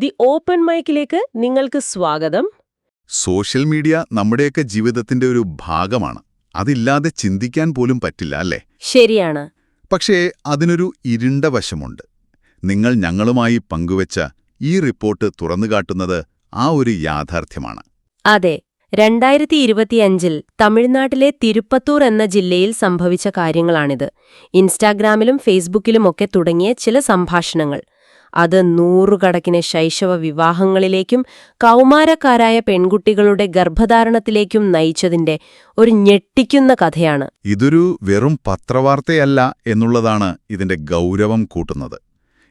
The open മൈക്കിലേക്ക് നിങ്ങൾക്ക് സ്വാഗതം. Social media നമ്മുടെയൊക്കെ ജീവിതത്തിന്റെ ഒരു ഭാഗമാണ്. അതില്ലാതെ ചിന്തിക്കാൻ പോലും പറ്റില്ല, അല്ലേ? ശരിയാണ്. പക്ഷേ അതിനൊരു ഇരുണ്ട വശമുണ്ട്. നിങ്ങൾ ഞങ്ങളുമായി പങ്കുവച്ച ഈ റിപ്പോർട്ട് തുറന്നുകാട്ടുന്നത് ആ ഒരു യാഥാർത്ഥ്യമാണ്. അതെ, 2025 തമിഴ്നാട്ടിലെ തിരുപ്പത്തൂർ എന്ന ജില്ലയിൽ സംഭവിച്ച കാര്യങ്ങളാണിത്. ഇൻസ്റ്റാഗ്രാമിലും ഫേസ്ബുക്കിലുമൊക്കെ തുടങ്ങിയ ചില സംഭാഷണങ്ങൾ. അത് നൂറുകണക്കിന് ശൈശവ വിവാഹങ്ങളിലേക്കും കൗമാരക്കാരായ പെൺകുട്ടികളുടെ ഗർഭധാരണത്തിലേക്കും നയിച്ചതിന്റെ ഒരു ഞെട്ടിക്കുന്ന കഥയാണ്. ഇതൊരു വെറും പത്രവാർത്തയല്ല എന്നുള്ളതാണ് ഇതിന്റെ ഗൗരവം കൂട്ടുന്നത്.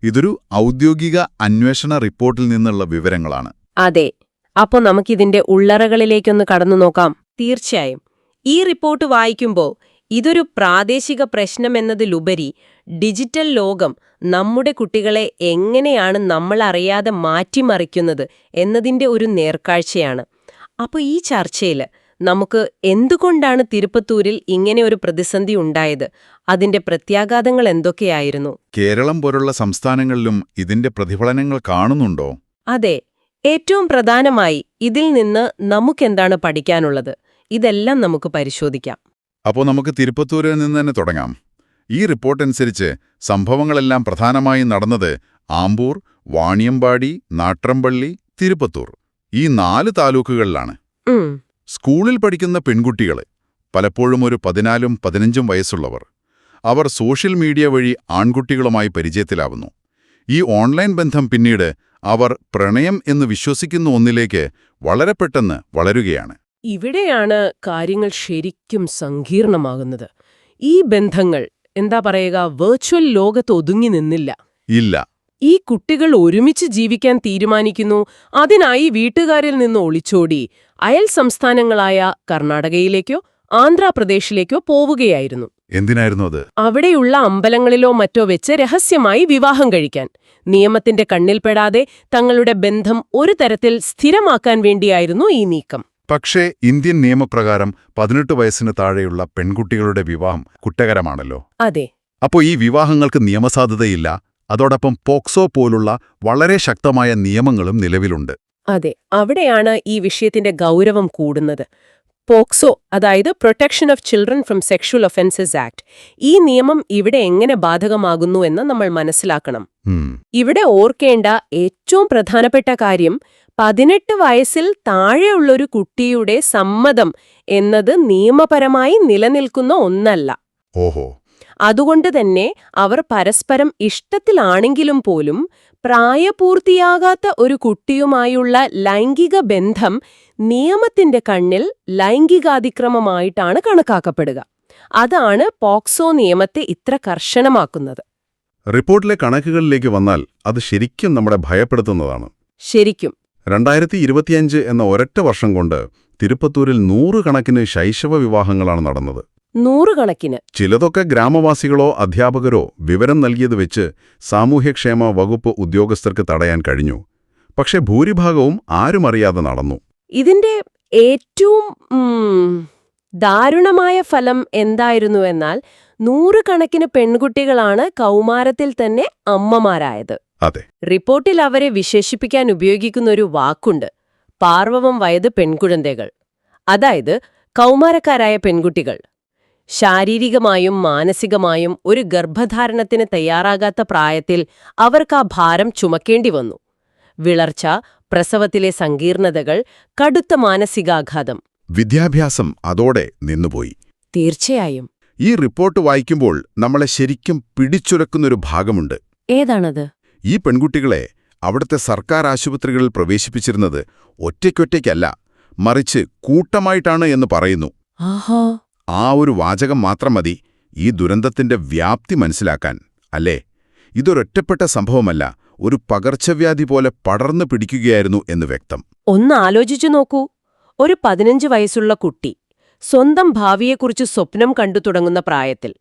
ഇതൊരു ഔദ്യോഗിക അന്വേഷണ റിപ്പോർട്ടിൽ നിന്നുള്ള വിവരങ്ങളാണ്. അതെ. അപ്പോ നമുക്കിതിന്റെ ഉള്ളറകളിലേക്കൊന്ന് കടന്നു നോക്കാം. തീർച്ചയായും. ഈ റിപ്പോർട്ട് വായിക്കുമ്പോൾ ഇതൊരു പ്രാദേശിക പ്രശ്നമെന്നതിലുപരി ഡിജിറ്റൽ ലോകം നമ്മുടെ കുട്ടികളെ എങ്ങനെയാണ് നമ്മളറിയാതെ മാറ്റിമറിക്കുന്നത് എന്നതിന്റെ ഒരു നേർക്കാഴ്ചയാണ്. അപ്പോൾ ഈ ചർച്ചയിൽ നമുക്ക് എന്തുകൊണ്ടാണ് തിരുപ്പത്തൂരിൽ ഇങ്ങനെ ഒരു പ്രതിസന്ധി ഉണ്ടായത്, അതിന്റെ പ്രത്യാഘാതങ്ങൾ എന്തൊക്കെയായിരുന്നു? കേരളം പോലുള്ള സംസ്ഥാനങ്ങളിലും ഇതിന്റെ പ്രതിഫലനങ്ങൾ കാണുന്നുണ്ടോ? അതെ. ഏറ്റവും പ്രധാനമായി ഇതിൽ നിന്ന് നമുക്കെന്താണ് പഠിക്കാനുള്ളത്? ഇതെല്ലാം നമുക്ക് പരിശോധിക്കാം. അപ്പോൾ നമുക്ക് തിരുപ്പത്തൂരിൽ നിന്ന് തന്നെ തുടങ്ങാം. ഈ റിപ്പോർട്ടനുസരിച്ച് സംഭവങ്ങളെല്ലാം പ്രധാനമായും നടന്നത് ആമ്പൂർ, വാണിയമ്പാടി, നാട്രമ്പള്ളി, തിരുപ്പത്തൂർ ഈ 4 താലൂക്കുകളിലാണ്. സ്കൂളിൽ പഠിക്കുന്ന പെൺകുട്ടികൾ, പലപ്പോഴും ഒരു 14ഉം 15ഉം വയസ്സുള്ളവർ, അവർ സോഷ്യൽ മീഡിയ വഴി ആൺകുട്ടികളുമായി പരിചയത്തിലാവുന്നു. ഈ ഓൺലൈൻ ബന്ധം പിന്നീട് അവർ പ്രണയം എന്ന് വിശ്വസിക്കുന്ന ഒന്നിലേക്ക് വളരെ പെട്ടെന്ന് വളരുകയാണ്. ഇവിടെയാണ് കാര്യങ്ങൾ ശരിക്കും സങ്കീർണമാകുന്നത്. ഈ ബന്ധങ്ങൾ വെർച്വൽ ലോകത്ത് ഒതുങ്ങി നിന്നില്ല. ഇല്ല. ഈ കുട്ടികൾ ഒരുമിച്ച് ജീവിക്കാൻ തീരുമാനിക്കുന്നു. അതിനായി വീട്ടുകാരിൽ നിന്ന് ഒളിച്ചോടി അയൽ സംസ്ഥാനങ്ങളായ കർണാടകയിലേക്കോ ആന്ധ്രാപ്രദേശിലേക്കോ പോവുകയായിരുന്നു. എന്തിനായിരുന്നു അത്? അവിടെയുള്ള അമ്പലങ്ങളിലോ മറ്റോ വെച്ച് രഹസ്യമായി വിവാഹം കഴിക്കാൻ. നിയമത്തിന്റെ കണ്ണിൽപ്പെടാതെ തങ്ങളുടെ ബന്ധം ഒരു തരത്തിൽ സ്ഥിരമാക്കാൻ വേണ്ടിയായിരുന്നു ഈ നീക്കം. പക്ഷേ ഇന്ത്യൻ നിയമപ്രകാരം 18 വയസ്സിന് താഴെയുള്ള പെൺകുട്ടികളുടെ വിവാഹം കുറ്റകരമാണല്ലോ. അതെ. അപ്പോൾ ഈ വിവാഹങ്ങൾക്ക് നിയമസാധുതയില്ല. അതോടൊപ്പം പോക്സോ പോലുള്ള വളരെ ശക്തമായ നിയമങ്ങളും നിലവിലുണ്ട്. അതെ, അവിടെയാണ് ഈ വിഷയത്തിന്റെ ഗൗരവം കൂടുന്നത്. പോക്സോ, അതായത് protection of children from sexual offences act, ഈ നിയമം ഇവിടെ എങ്ങനെ ബാധകമാകുന്നു എന്ന് നമ്മൾ മനസ്സിലാക്കണം. ഇവിടെ ഓർക്കേണ്ട ഏറ്റവും പ്രധാനപ്പെട്ട കാര്യം 18 വയസ്സിൽ താഴെയുള്ളൊരു കുട്ടിയുടെ സമ്മതം എന്നത് നിയമപരമായി നിലനിൽക്കുന്ന ഒന്നല്ല. ഓഹോ. അതുകൊണ്ട് തന്നെ അവർ പരസ്പരം ഇഷ്ടത്തിലാണെങ്കിലും പോലും പ്രായപൂർത്തിയാകാത്ത ഒരു കുട്ടിയുമായുള്ള ലൈംഗിക ബന്ധം നിയമത്തിന്റെ കണ്ണിൽ ലൈംഗികാതിക്രമമായിട്ടാണ് കണക്കാക്കപ്പെടുക. അതാണ് പോക്സോ നിയമത്തെ ഇത്ര കർശനമാക്കുന്നത്. റിപ്പോർട്ടിലെ കണക്കുകളിലേക്ക് വന്നാൽ അത് ശരിക്കും നമ്മളെ ഭയപ്പെടുത്തുന്നതാണ്. ശരിക്കും 2025 എന്ന ഒരൊറ്റ വർഷം കൊണ്ട് തിരുപ്പത്തൂരിൽ 100 കണക്കിന് ശൈശവ വിവാഹങ്ങളാണ് നടന്നത്. 100 കണക്കിന്. ചിലതൊക്കെ ഗ്രാമവാസികളോ അധ്യാപകരോ വിവരം നൽകിയത് വെച്ച് സാമൂഹ്യക്ഷേമ വകുപ്പ് ഉദ്യോഗസ്ഥർക്ക് തടയാൻ കഴിഞ്ഞു. പക്ഷെ ഭൂരിഭാഗവും ആരും അറിയാതെ നടന്നു. ഇതിന്റെ ഏറ്റവും ദാരുണമായ ഫലം എന്തായിരുന്നുവെന്നാൽ 100 കണക്കിന് പെൺകുട്ടികളാണ് കൗമാരത്തിൽ തന്നെ അമ്മമാരായത്. അതെ. റിപ്പോർട്ടിൽ അവരെ വിശേഷിപ്പിക്കാൻ ഉപയോഗിക്കുന്ന ഒരു വാക്കുണ്ട്, പാർവവം വയത് പെൺകുഴന്തകൾ. അതായത് കൗമാരക്കാരായ പെൺകുട്ടികൾ ശാരീരികമായും മാനസികമായും ഒരു ഗർഭധാരണത്തിന് തയ്യാറാകാത്ത പ്രായത്തിൽ അവർക്ക് ആ ഭാരം ചുമക്കേണ്ടി വന്നു. വിളർച്ച, പ്രസവത്തിലെ സങ്കീർണതകൾ, കടുത്ത മാനസികാഘാതം. വിദ്യാഭ്യാസം അതോടെ നിന്നുപോയി. തീർച്ചയായും. ഈ റിപ്പോർട്ട് വായിക്കുമ്പോൾ നമ്മളെ ശരിക്കും പിടിച്ചുലക്കുന്നൊരു ഭാഗമുണ്ട്. ഏതാണത്? ഈ പെൺകുട്ടികളെ അവിടുത്തെ സർക്കാർ ആശുപത്രികളിൽ പ്രവേശിപ്പിച്ചിരുന്നത് ഒറ്റയ്ക്കൊറ്റയ്ക്കല്ല, മറിച്ച് കൂട്ടമായിട്ടാണ് എന്ന് പറയുന്നു. ആ ഒരു വാചകം മാത്രം മതി ഈ ദുരന്തത്തിന്റെ വ്യാപ്തി മനസ്സിലാക്കാൻ, അല്ലേ? ഇതൊരൊറ്റപ്പെട്ട സംഭവമല്ല, ഒരു പകർച്ചവ്യാധി പോലെ പടർന്നു പിടിക്കുകയായിരുന്നു എന്ന് വ്യക്തം. ഒന്ന് ആലോചിച്ചു നോക്കൂ. ഒരു 15 വയസ്സുള്ള കുട്ടി സ്വന്തം ഭാവിയെക്കുറിച്ച് സ്വപ്നം കണ്ടു തുടങ്ങുന്ന പ്രായത്തിൽ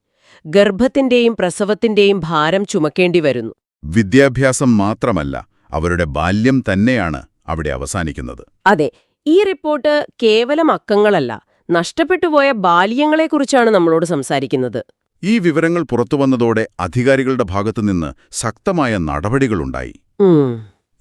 ഗർഭത്തിന്റെയും പ്രസവത്തിന്റെയും ഭാരം ചുമക്കേണ്ടി വരുന്നു. വിദ്യാഭ്യാസം മാത്രമല്ല, അവരുടെ ബാല്യം തന്നെയാണ് അവിടെ അവസാനിക്കുന്നത്. അതെ. ഈ റിപ്പോർട്ട് കേവലം അക്കങ്ങളല്ല, നഷ്ടപ്പെട്ടുപോയ ബാല്യങ്ങളെക്കുറിച്ചാണ് നമ്മളോട് സംസാരിക്കുന്നത്. ഈ വിവരങ്ങൾ പുറത്തുവന്നതോടെ അധികാരികളുടെ ഭാഗത്തുനിന്ന് ശക്തമായ നടപടികളുണ്ടായി.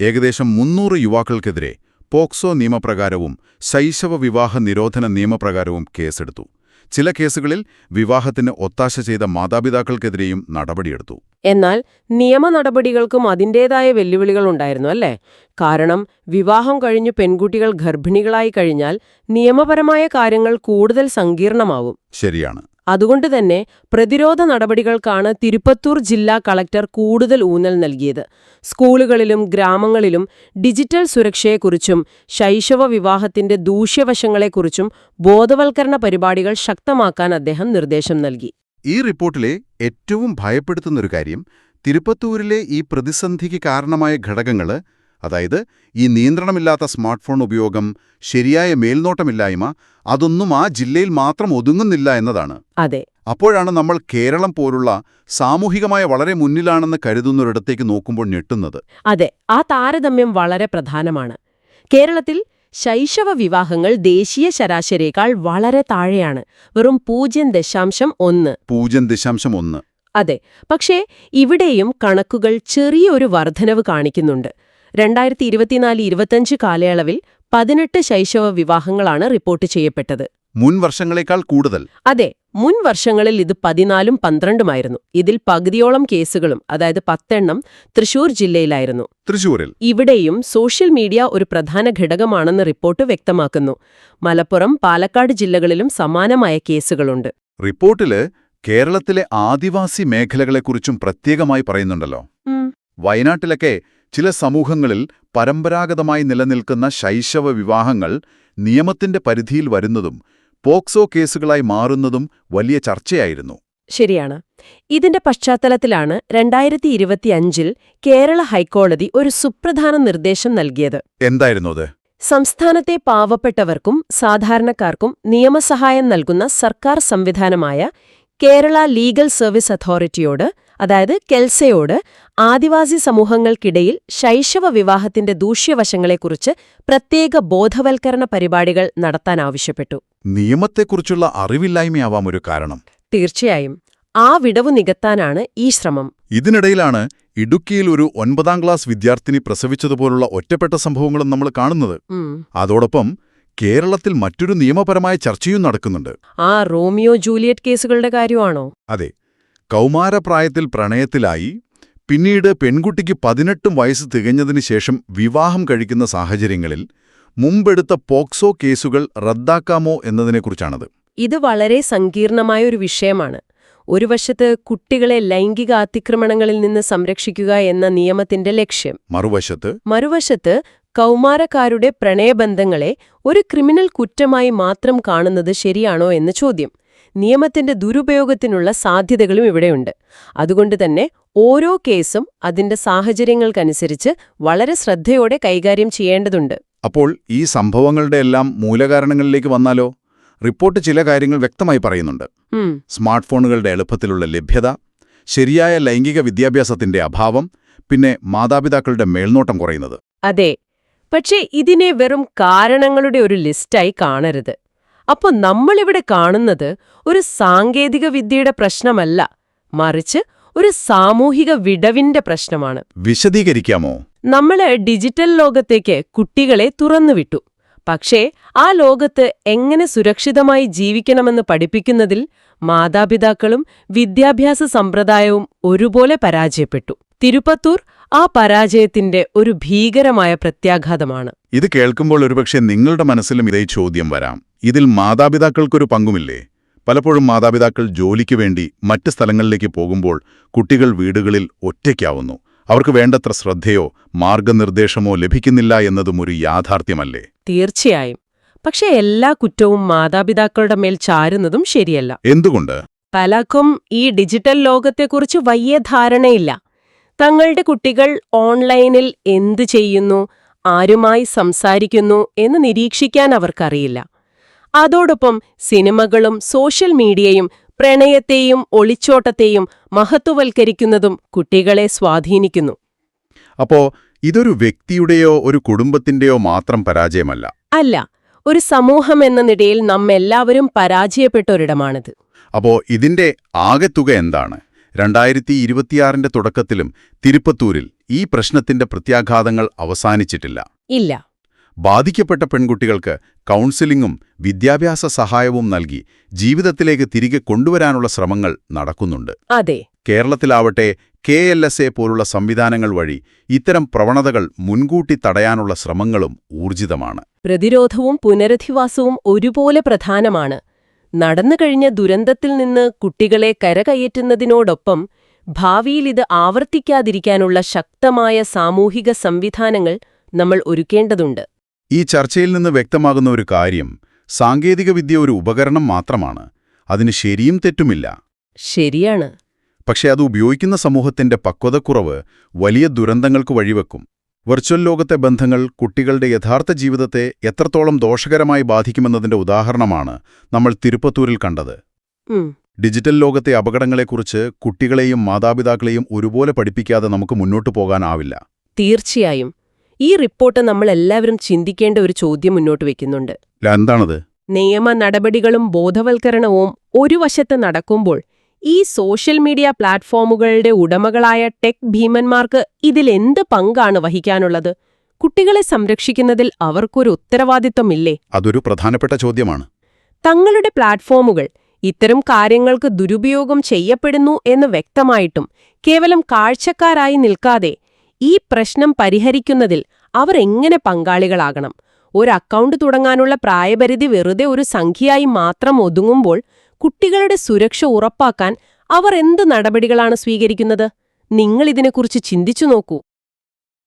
ഏകദേശം 300 യുവാക്കൾക്കെതിരെ പോക്സോ നിയമപ്രകാരവും ശൈശവ വിവാഹ നിരോധന നിയമപ്രകാരവും കേസെടുത്തു. ചില കേസുകളിൽ വിവാഹത്തിന് ഒത്താശ ചെയ്ത മാതാപിതാക്കൾക്കെതിരെയും നടപടിയെടുത്തു. എന്നാൽ നിയമ നടപടികൾക്കും അതിൻ്റേതായ വെല്ലുവിളികളുണ്ടായിരുന്നു അല്ലേ? കാരണം വിവാഹം കഴിഞ്ഞു പെൺകുട്ടികൾ ഗർഭിണികളായി കഴിഞ്ഞാൽ നിയമപരമായ കാര്യങ്ങൾ കൂടുതൽ സങ്കീർണമാവും. ശരിയാണ്. അതുകൊണ്ട് തന്നെ പ്രതിരോധ നടപടികൾക്കാണ് തിരുപ്പത്തൂർ ജില്ലാ കളക്ടർ കൂടുതൽ ഊന്നൽ നൽകിയത്. സ്കൂളുകളിലും ഗ്രാമങ്ങളിലും ഡിജിറ്റൽ സുരക്ഷയെക്കുറിച്ചും ശൈശവ വിവാഹത്തിന്റെ ദൂഷ്യവശങ്ങളെക്കുറിച്ചും ബോധവൽക്കരണ പരിപാടികൾ ശക്തമാക്കാൻ അദ്ദേഹം നിർദ്ദേശം നൽകി. ഈ റിപ്പോർട്ടിലെ ഏറ്റവും ഭയപ്പെടുത്തുന്നൊരു കാര്യം തിരുപ്പത്തൂരിലെ ഈ പ്രതിസന്ധിക്ക് കാരണമായ ഘടകങ്ങൾ, അതായത് ഈ നിയന്ത്രണമില്ലാത്ത സ്മാർട്ട് ഫോൺ ഉപയോഗം, ശരിയായ മേൽനോട്ടമില്ലായ്മ, അതൊന്നും ആ ജില്ലയിൽ മാത്രം ഒതുങ്ങുന്നില്ല എന്നതാണ്. അതെ. അപ്പോഴാണ് നമ്മൾ കേരളം പോലുള്ള സാമൂഹികമായ വളരെ മുന്നിലാണെന്ന് കരുതുന്നൊരിടത്തേക്ക് നോക്കുമ്പോൾ ഞെട്ടുന്നത്. അതെ, ആ താരതമ്യം വളരെ പ്രധാനമാണ്. കേരളത്തിൽ ശൈശവ വിവാഹങ്ങൾ ദേശീയ ശരാശരിയേക്കാൾ വളരെ താഴെയാണ്. വെറും 0.1. 0.1. അതെ. പക്ഷേ ഇവിടെയും കണക്കുകൾ ചെറിയൊരു വർധനവ് കാണിക്കുന്നുണ്ട്. 2024-25 കാലയളവിൽ 18 ശൈശവ വിവാഹങ്ങളാണ് റിപ്പോർട്ട് ചെയ്യപ്പെട്ടത്. മുൻ വർഷങ്ങളേക്കാൾ കൂടുതൽ. അതെ, മുൻ വർഷങ്ങളിൽ ഇത് 14ഉം 12ഉമായിരുന്നു. ഇതിൽ പകുതിയോളം കേസുകളും, അതായത് 10 തൃശൂർ ജില്ലയിലായിരുന്നു. തൃശൂരിൽ ഇവിടെയും സോഷ്യൽ മീഡിയ ഒരു പ്രധാന ഘടകമാണെന്ന് റിപ്പോർട്ട് വ്യക്തമാക്കുന്നു. മലപ്പുറം, പാലക്കാട് ജില്ലകളിലും സമാനമായ കേസുകളുണ്ട്. റിപ്പോർട്ടില് കേരളത്തിലെ ആദിവാസി മേഖലകളെക്കുറിച്ചും പ്രത്യേകമായി പറയുന്നുണ്ടല്ലോ. വയനാട്ടിലൊക്കെ ചില സമൂഹങ്ങളിൽ പരമ്പരാഗതമായി നിലനിൽക്കുന്ന ശൈശവ വിവാഹങ്ങൾ നിയമത്തിന്റെ പരിധിയിൽ വരുന്നതും പോക്സോ കേസുകളായി മാറുന്നതും വലിയ ചർച്ചയായിരുന്നു. ശരിയാണ്. ഇതിന്റെ പശ്ചാത്തലത്തിലാണ് 2025-ൽ കേരള ഹൈക്കോടതി ഒരു സുപ്രധാന നിർദ്ദേശം നൽകിയത്. എന്തായിരുന്നു അത്? സംസ്ഥാനത്തെ പാവപ്പെട്ടവർക്കും സാധാരണക്കാർക്കും നിയമസഹായം നൽകുന്ന സർക്കാർ സംവിധാനമായ കേരള ലീഗൽ സർവീസ് അതോറിറ്റിയോട്, അതായത് കെൽസയോട്, ആദിവാസി സമൂഹങ്ങൾക്കിടയിൽ ശൈശവ വിവാഹത്തിന്റെ ദൂഷ്യവശങ്ങളെക്കുറിച്ച് പ്രത്യേക ബോധവൽക്കരണ പരിപാടികൾ നടത്താനാവശ്യപ്പെട്ടു. നിയമത്തെക്കുറിച്ചുള്ള അറിവില്ലായ്മയാവാം ഒരു കാരണം. തീർച്ചയായും. ആ വിടവു നികത്താനാണ് ഈ ശ്രമം. ഇതിനിടയിലാണ് ഇടുക്കിയിൽ ഒരു 9ാം ക്ലാസ് വിദ്യാർത്ഥിനി പ്രസവിച്ചതുപോലുള്ള ഒറ്റപ്പെട്ട സംഭവങ്ങളും നമ്മൾ കാണുന്നത്. അതോടൊപ്പം കേരളത്തിൽ മറ്റൊരു നിയമപരമായ ചർച്ചയും നടക്കുന്നുണ്ട്. ആ റോമിയോ ജൂലിയറ്റ് കേസുകളുടെ കാര്യമാണോ? അതെ. കൗമാരപ്രായത്തിൽ പ്രണയത്തിലായി പിന്നീട് പെൺകുട്ടിക്ക് 18 വയസ്സ് തികഞ്ഞതിനു ശേഷം വിവാഹം കഴിക്കുന്ന സാഹചര്യങ്ങളിൽ മുമ്പെടുത്ത പോക്സോ കേസുകൾ റദ്ദാക്കാമോ എന്നതിനെക്കുറിച്ചാണത്. ഇത് വളരെ സങ്കീർണമായ ഒരു വിഷയമാണ്. ഒരു വശത്ത് കുട്ടികളെ ലൈംഗിക അതിക്രമണങ്ങളിൽ നിന്ന് സംരക്ഷിക്കുക എന്ന നിയമത്തിന്റെ ലക്ഷ്യം, മറുവശത്ത് കൗമാരക്കാരുടെ പ്രണയബന്ധങ്ങളെ ഒരു ക്രിമിനൽ കുറ്റമായി മാത്രം കാണുന്നത് ശരിയാണോ എന്ന ചോദ്യം. നിയമത്തിന്റെ ദുരുപയോഗത്തിനുള്ള സാധ്യതകളും ഇവിടെയുണ്ട്. അതുകൊണ്ട് തന്നെ ഓരോ കേസും അതിന്റെ സാഹചര്യങ്ങൾക്കനുസരിച്ച് വളരെ ശ്രദ്ധയോടെ കൈകാര്യം ചെയ്യേണ്ടതുണ്ട്. അപ്പോൾ ഈ സംഭവങ്ങളുടെ എല്ലാം മൂലകാരണങ്ങളിലേക്ക് വന്നാലോ? റിപ്പോർട്ട് ചില കാര്യങ്ങൾ വ്യക്തമായി പറയുന്നുണ്ട്. സ്മാർട്ട് ഫോണുകളുടെ എളുപ്പത്തിലുള്ള ലഭ്യത, ശരിയായ ലൈംഗിക വിദ്യാഭ്യാസത്തിന്റെ അഭാവം, പിന്നെ മാതാപിതാക്കളുടെ മേൽനോട്ടം കുറയുന്നത്. അതെ. പക്ഷേ ഇതിനെ വെറും കാരണങ്ങളുടെ ഒരു ലിസ്റ്റായി കാണരുത്. അപ്പോൾ നമ്മളിവിടെ കാണുന്നത് ഒരു സാങ്കേതിക വിദ്യയുടെ പ്രശ്നമല്ല, മറിച്ച് ഒരു സാമൂഹിക വിടവിന്റെ പ്രശ്നമാണ്. വിശദീകരിക്കാമോ? നമ്മള് ഡിജിറ്റൽ ലോകത്തേക്ക് കുട്ടികളെ തുറന്നുവിട്ടു. പക്ഷേ ആ ലോകത്ത് എങ്ങനെ സുരക്ഷിതമായി ജീവിക്കണമെന്ന് പഠിപ്പിക്കുന്നതിൽ മാതാപിതാക്കളും വിദ്യാഭ്യാസ സമ്പ്രദായവും ഒരുപോലെ പരാജയപ്പെട്ടു. തിരുപ്പത്തൂർ ആ പരാജയത്തിന്റെ ഒരു ഭീകരമായ പ്രത്യാഘാതമാണ്. ഇത് കേൾക്കുമ്പോൾ ഒരുപക്ഷെ നിങ്ങളുടെ മനസ്സിലും ഇതേ ചോദ്യം വരാം. ഇതിൽ മാതാപിതാക്കൾക്കൊരു പങ്കുമില്ലേ? പലപ്പോഴും മാതാപിതാക്കൾ ജോലിക്ക് വേണ്ടി മറ്റ് സ്ഥലങ്ങളിലേക്ക് പോകുമ്പോൾ കുട്ടികൾ വീടുകളിൽ ഒറ്റയ്ക്കാവുന്നു. അവർക്ക് വേണ്ടത്ര ശ്രദ്ധയോ മാർഗനിർദ്ദേശമോ ലഭിക്കുന്നില്ല എന്നതും ഒരു യാഥാർത്ഥ്യമല്ലേ? തീർച്ചയായും. പക്ഷെ എല്ലാ കുറ്റവും മാതാപിതാക്കളുടെ മേൽ ചാരുന്നതും ശരിയല്ല. എന്തുകൊണ്ട്? പലർക്കും ഈ ഡിജിറ്റൽ ലോകത്തെക്കുറിച്ച് വലിയ ധാരണയില്ല. തങ്ങളുടെ കുട്ടികൾ ഓൺലൈനിൽ എന്തു ചെയ്യുന്നു, ആരുമായി സംസാരിക്കുന്നു എന്ന് നിരീക്ഷിക്കാൻ അവർക്കറിയില്ല. അതോടൊപ്പം സിനിമകളും സോഷ്യൽ മീഡിയയും പ്രണയത്തെയും ഒളിച്ചോട്ടത്തെയും മഹത്വവൽക്കരിക്കുന്നതും കുട്ടികളെ സ്വാധീനിക്കുന്നു. അപ്പോ ഇതൊരു വ്യക്തിയുടെയോ ഒരു കുടുംബത്തിന്റെയോ മാത്രം പരാജയമല്ല. അല്ല, ഒരു സമൂഹം എന്ന നിലയിൽ നമ്മെല്ലാവരും പരാജയപ്പെട്ട ഒരിടമാണിത്. അപ്പോ ഇതിന്റെ ആകെത്തുക എന്താണ്? 2026 തുടക്കത്തിലും തിരുപ്പത്തൂരിൽ ഈ പ്രശ്നത്തിന്റെ പ്രത്യാഘാതങ്ങൾ അവസാനിച്ചിട്ടില്ല. ഇല്ല. ബാധിക്കപ്പെട്ട പെൺകുട്ടികൾക്ക് കൗൺസിലിംഗും വിദ്യാഭ്യാസ സഹായവും നൽകി ജീവിതത്തിലേക്ക് തിരികെ കൊണ്ടുവരാനുള്ള ശ്രമങ്ങൾ നടക്കുന്നുണ്ട്. അതെ. കേരളത്തിലാവട്ടെ KLSA പോലുള്ള സംവിധാനങ്ങൾ വഴി ഇത്തരം പ്രവണതകൾ മുൻകൂട്ടി തടയാനുള്ള ശ്രമങ്ങളും ഊർജിതമാണ്. പ്രതിരോധവും പുനരധിവാസവും ഒരുപോലെ പ്രധാനമാണ്. നടന്നുകഴിഞ്ഞ ദുരന്തത്തിൽ നിന്ന് കുട്ടികളെ കരകയറ്റുന്നതിനോടൊപ്പം ഭാവിയിൽ ഇത് ആവർത്തിക്കാതിരിക്കാനുള്ള ശക്തമായ സാമൂഹിക സംവിധാനങ്ങൾ നമ്മൾ ഒരുക്കേണ്ടതുണ്ട്. ഈ ചർച്ചയിൽ നിന്ന് വ്യക്തമാകുന്ന ഒരു കാര്യം, സാങ്കേതികവിദ്യ ഒരു ഉപകരണം മാത്രമാണ്. അതിന് ശരിയും തെറ്റുമില്ല. ശരിയാണ്. പക്ഷേ അത് ഉപയോഗിക്കുന്ന സമൂഹത്തിന്റെ പക്വതക്കുറവ് വലിയ ദുരന്തങ്ങൾക്ക് വഴിവെക്കും. വെർച്വൽ ലോകത്തെ ബന്ധങ്ങൾ കുട്ടികളുടെ യഥാർത്ഥ ജീവിതത്തെ എത്രത്തോളം ദോഷകരമായി ബാധിക്കുമെന്നതിന്റെ ഉദാഹരണമാണ് നമ്മൾ തിരുപ്പത്തൂരിൽ കണ്ടത്. ഡിജിറ്റൽ ലോകത്തെ അപകടങ്ങളെക്കുറിച്ച് കുട്ടികളെയും മാതാപിതാക്കളെയും ഒരുപോലെ പഠിപ്പിക്കാതെ നമുക്ക് മുന്നോട്ടു പോകാനാവില്ല. തീർച്ചയായും. ഈ റിപ്പോർട്ട് നമ്മളെല്ലാവരും ചിന്തിക്കേണ്ട ഒരു ചോദ്യം മുന്നോട്ട് വയ്ക്കുന്നുണ്ട്. എന്താണത്? നിയമ നടപടികളും ബോധവൽക്കരണവും ഒരു വശത്ത് നടക്കുമ്പോൾ ഈ സോഷ്യൽ മീഡിയ പ്ലാറ്റ്ഫോമുകളുടെ ഉടമകളായ ടെക് ഭീമന്മാർക്ക് ഇതിലെന്ത് പങ്കാണ് വഹിക്കാനുള്ളത്? കുട്ടികളെ സംരക്ഷിക്കുന്നതിൽ അവർക്കൊരു ഉത്തരവാദിത്വമില്ലേ? അതൊരു പ്രധാനപ്പെട്ട ചോദ്യമാണ്. തങ്ങളുടെ പ്ലാറ്റ്ഫോമുകൾ ഇത്തരം കാര്യങ്ങൾക്ക് ദുരുപയോഗം ചെയ്യപ്പെടുന്നു എന്ന് വ്യക്തമായിട്ടും കേവലം കാഴ്ചക്കാരായി നിൽക്കാതെ ഈ പ്രശ്നം പരിഹരിക്കുന്നതിൽ അവർ എങ്ങനെ പങ്കാളികളാകണം? ഒരു അക്കൗണ്ട് തുടങ്ങാനുള്ള പ്രായപരിധി വെറുതെ ഒരു സംഖ്യയായി മാത്രം ഒതുങ്ങുമ്പോൾ കുട്ടികളുടെ സുരക്ഷ ഉറപ്പാക്കാൻ അവർ എന്ത് നടപടികളാണ് സ്വീകരിക്കുന്നത്? നിങ്ങളിതിനെക്കുറിച്ച് ചിന്തിച്ചു നോക്കൂ.